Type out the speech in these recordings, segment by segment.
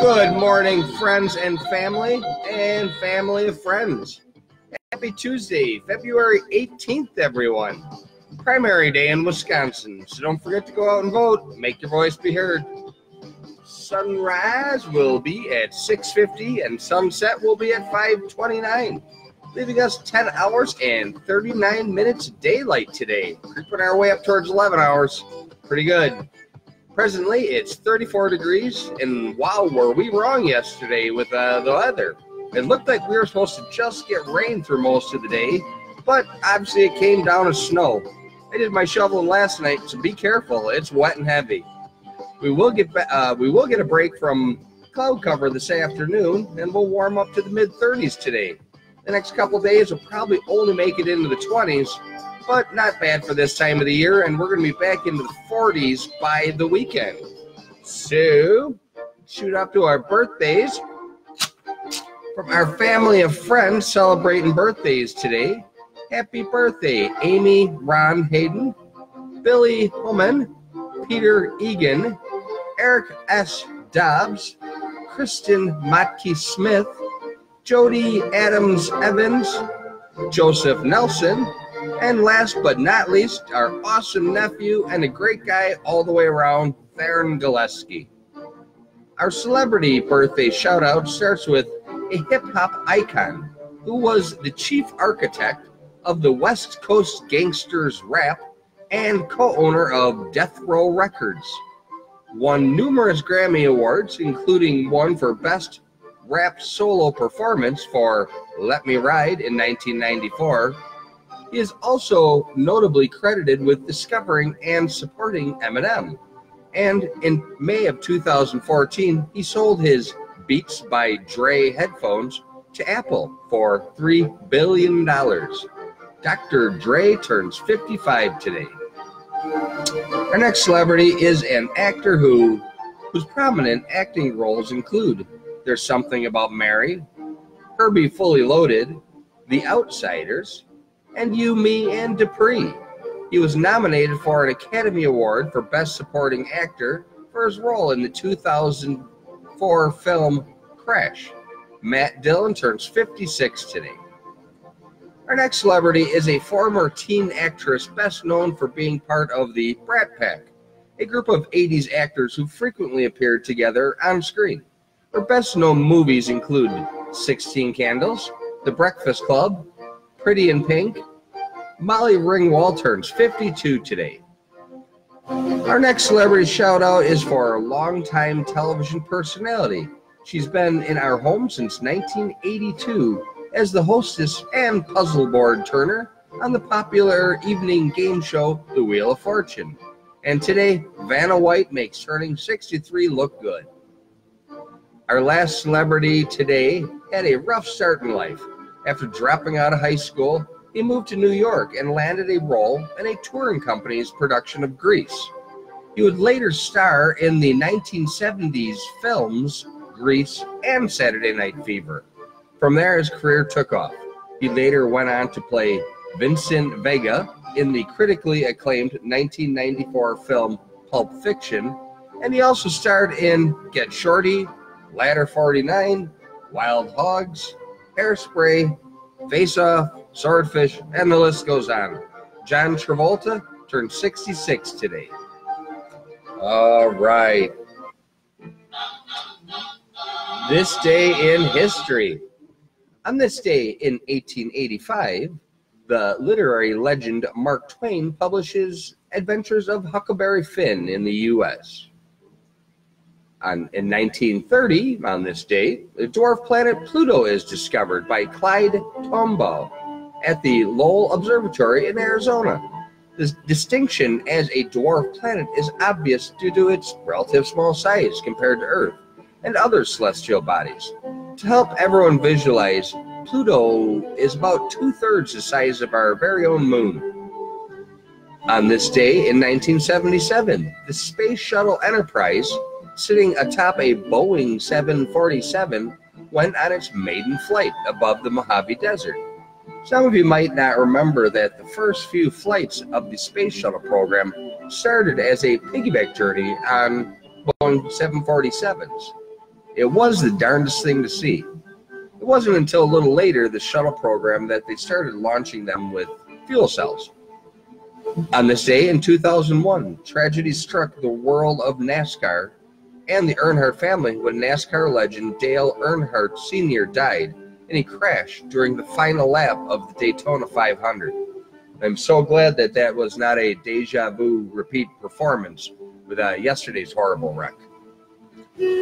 Good morning, friends and family of friends. Happy Tuesday, February 18th, everyone. Primary day in Wisconsin, so don't forget to go out and vote. Make your voice be heard. Sunrise will be at 6:50 and sunset will be at 5:29, leaving us 10 hours and 39 minutes of daylight today. Creeping our way up towards 11 hours. Pretty good. Presently, it's 34 degrees, and wow, were we wrong yesterday with the weather. It looked like we were supposed to just get rain through most of the day, but obviously it came down as snow. I did my shoveling last night, so be careful. It's wet and heavy. We will get a break from cloud cover this afternoon, and we'll warm up to the mid-30s today. The next couple days will probably only make it into the 20s, but not bad for this time of the year, and we're going to be back into the 40s by the weekend. So, shoot up to our birthdays. From our family of friends celebrating birthdays today, happy birthday, Amy Ron Hayden, Billy Holman, Peter Egan, Eric S. Dobbs, Kristen Motke Smith, Jody Adams Evans, Joseph Nelson, and last but not least, our awesome nephew and a great guy all the way around, Theron Gillespie. Our celebrity birthday shout-out starts with a hip-hop icon who was the chief architect of the West Coast Gangsters Rap and co-owner of Death Row Records. Won numerous Grammy Awards, including one for Best Rap Solo Performance for Let Me Ride in 1994. He is also notably credited with discovering and supporting Eminem. And in May of 2014, he sold his Beats by Dre headphones to Apple for $3 billion. Dr. Dre turns 55 today. Our next celebrity is an actor whose prominent acting roles include There's Something About Mary, Herbie Fully Loaded, The Outsiders, and You, Me, and Dupree. He was nominated for an Academy Award for Best Supporting Actor for his role in the 2004 film Crash. Matt Dillon turns 56 today. Our next celebrity is a former teen actress best known for being part of the Brat Pack, a group of 80s actors who frequently appeared together on screen. Her best known movies include 16 Candles, The Breakfast Club, Pretty in Pink. Molly Ringwald turns 52 today. Our next celebrity shout out is for a longtime television personality. She's been in our home since 1982 as the hostess and puzzle board turner on the popular evening game show The Wheel of Fortune. And today, Vanna White makes turning 63 look good. Our last celebrity today had a rough start in life. After dropping out of high school, he moved to New York and landed a role in a touring company's production of Grease. He would later star in the 1970s films Grease and Saturday Night Fever. From there, his career took off. He later went on to play Vincent Vega in the critically acclaimed 1994 film Pulp Fiction, and he also starred in Get Shorty, Ladder 49, Wild Hogs, Hairspray, Face Off, Swordfish, and the list goes on. John Travolta turned 66 today. All right. This day in history. On this day in 1885, the literary legend Mark Twain publishes Adventures of Huckleberry Finn in the U.S. In 1930, on this day, the dwarf planet Pluto is discovered by Clyde Tombaugh at the Lowell Observatory in Arizona. This distinction as a dwarf planet is obvious due to its relative small size compared to Earth and other celestial bodies. To help everyone visualize, Pluto is about 2/3 the size of our very own moon. On this day in 1977, the Space Shuttle Enterprise, sitting atop a Boeing 747, went on its maiden flight above the Mojave Desert. Some of you might not remember that the first few flights of the Space Shuttle program started as a piggyback journey on Boeing 747s. It was the darndest thing to see. It wasn't until a little later, the shuttle program, that they started launching them with fuel cells. On this day in 2001, tragedy struck the world of NASCAR and the Earnhardt family when NASCAR legend Dale Earnhardt Sr. died in a crash during the final lap of the Daytona 500. I'm so glad that that was not a deja vu repeat performance with yesterday's horrible wreck.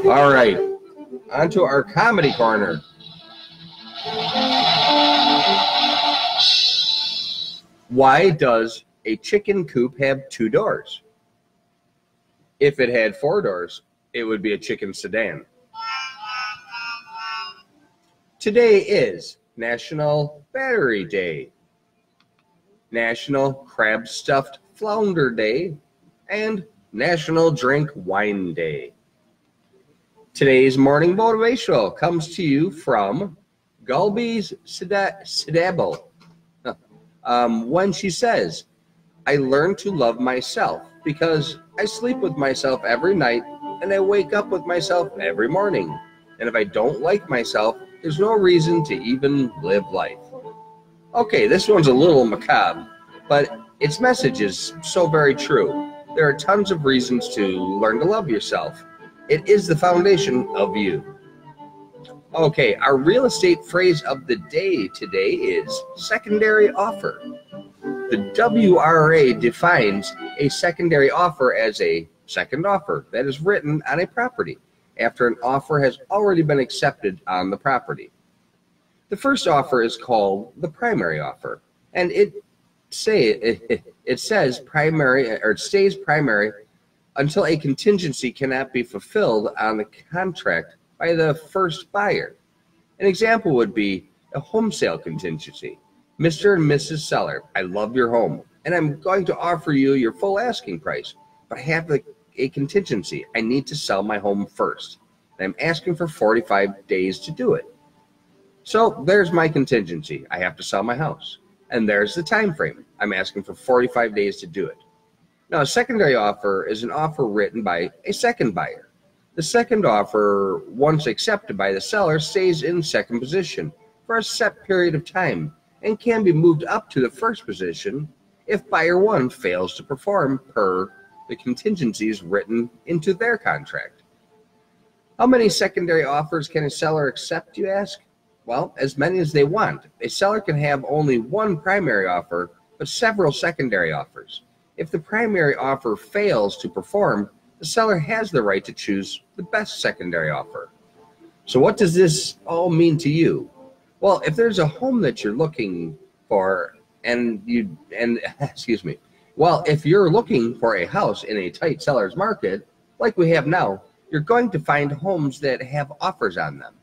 All right, on to our comedy corner. Why does a chicken coop have 2 doors? If it had 4 doors, it would be a chicken sedan. Today is National Battery Day, National Crab Stuffed Flounder Day, and National Drink Wine Day. Today's morning motivational comes to you from Gulby's Sidabo. When she says, I learned to love myself because I sleep with myself every night and I wake up with myself every morning. And if I don't like myself, there's no reason to even live life. Okay, this one's a little macabre, but its message is so very true. There are tons of reasons to learn to love yourself. It is the foundation of you. Okay, our real estate phrase of the day today is secondary offer. The WRA defines a secondary offer as a second offer that is written on a property after an offer has already been accepted on the property. The first offer is called the primary offer, and it says primary, or it stays primary until a contingency cannot be fulfilled on the contract by the first buyer. An example would be a home sale contingency. Mr. and Mrs. Seller, I love your home, and I'm going to offer you your full asking price, but I have a contingency. I need to sell my home first. I'm asking for 45 days to do it. So there's my contingency. I have to sell my house. And there's the time frame. I'm asking for 45 days to do it. Now, a secondary offer is an offer written by a second buyer. The second offer, once accepted by the seller, stays in second position for a set period of time and can be moved up to the first position if buyer one fails to perform per the contingencies written into their contract. How many secondary offers can a seller accept, you ask? Well, as many as they want. A seller can have only one primary offer, but several secondary offers. If the primary offer fails to perform, the seller has the right to choose the best secondary offer. So what does this all mean to you? Well, if there's a home that you're looking for if you're looking for a house in a tight seller's market, like we have now, you're going to find homes that have offers on them.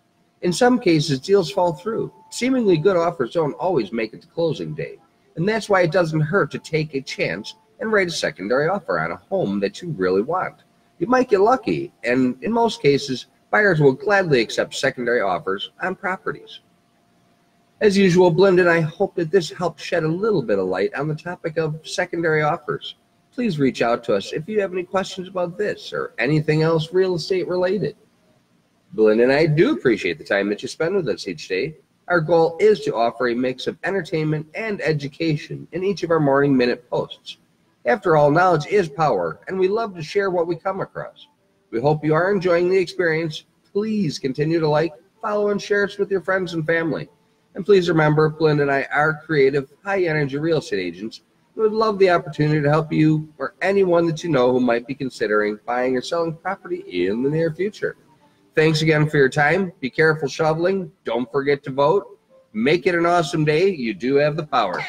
In some cases, deals fall through. Seemingly good offers don't always make it to closing day. And that's why it doesn't hurt to take a chance and write a secondary offer on a home that you really want. You might get lucky, and in most cases, buyers will gladly accept secondary offers on properties. As usual, Blend and I hope that this helped shed a little bit of light on the topic of secondary offers. Please reach out to us if you have any questions about this or anything else real estate related. Blend and I do appreciate the time that you spend with us each day. Our goal is to offer a mix of entertainment and education in each of our Morning Minute posts. After all, knowledge is power, and we love to share what we come across. We hope you are enjoying the experience. Please continue to like, follow, and share us with your friends and family. And please remember, Blend and I are creative, high-energy real estate agents who would love the opportunity to help you or anyone that you know who might be considering buying or selling property in the near future. Thanks again for your time. Be careful shoveling. Don't forget to vote. Make it an awesome day. You do have the power.